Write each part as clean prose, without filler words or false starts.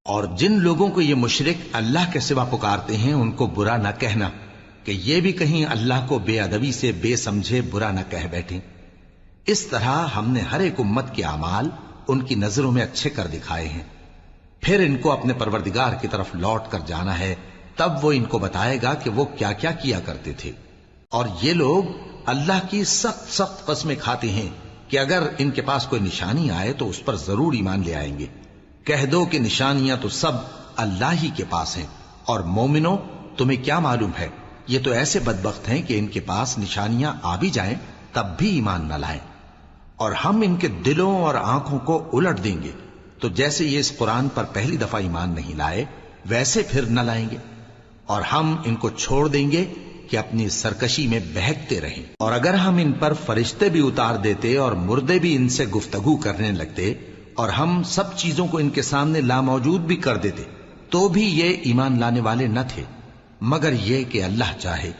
اور جن لوگوں کو یہ مشرک اللہ کے سوا پکارتے ہیں ان کو برا نہ کہنا کہ یہ بھی کہیں اللہ کو بے ادبی سے بے سمجھے برا نہ کہہ بیٹھیں۔ اس طرح ہم نے ہر ایک امت کے اعمال ان کی نظروں میں اچھے کر دکھائے ہیں، پھر ان کو اپنے پروردگار کی طرف لوٹ کر جانا ہے، تب وہ ان کو بتائے گا کہ وہ کیا کیا کیا کرتے تھے۔ اور یہ لوگ اللہ کی سخت سخت قسمیں کھاتے ہیں کہ اگر ان کے پاس کوئی نشانی آئے تو اس پر ضرور ایمان لے آئیں گے۔ کہہ دو کہ نشانیاں تو سب اللہ ہی کے پاس ہیں، اور مومنوں تمہیں کیا معلوم ہے، یہ تو ایسے بدبخت ہیں کہ ان کے پاس نشانیاں آ بھی جائیں تب بھی ایمان نہ لائیں، اور ہم ان کے دلوں اور آنکھوں کو الٹ دیں گے، تو جیسے یہ اس قرآن پر پہلی دفعہ ایمان نہیں لائے ویسے پھر نہ لائیں گے، اور ہم ان کو چھوڑ دیں گے کہ اپنی سرکشی میں بہکتے رہیں۔ اور اگر ہم ان پر فرشتے بھی اتار دیتے اور مردے بھی ان سے گفتگو کرنے لگتے اور ہم سب چیزوں کو ان کے سامنے لاموجود بھی کر دیتے تو بھی یہ ایمان لانے والے نہ تھے، مگر یہ کہ اللہ چاہے۔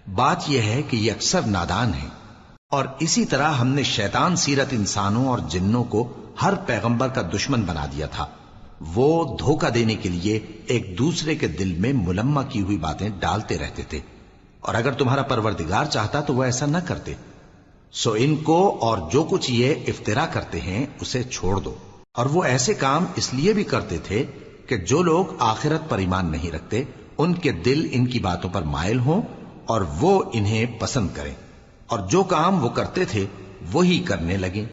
بات یہ ہے کہ یہ اکثر نادان ہیں۔ اور اسی طرح ہم نے شیطان سیرت انسانوں اور جنوں کو ہر پیغمبر کا دشمن بنا دیا تھا، وہ دھوکہ دینے کے لیے ایک دوسرے کے دل میں ملمہ کی ہوئی باتیں ڈالتے رہتے تھے، اور اگر تمہارا پروردگار چاہتا تو وہ ایسا نہ کرتے۔ سو ان کو اور جو کچھ یہ افطرا کرتے ہیں اسے چھوڑ دو۔ اور وہ ایسے کام اس لیے بھی کرتے تھے کہ جو لوگ آخرت پر ایمان نہیں رکھتے ان کے دل ان کی باتوں پر مائل ہوں اور وہ انہیں پسند کریں، اور جو کام وہ کرتے تھے وہی کرنے لگیں۔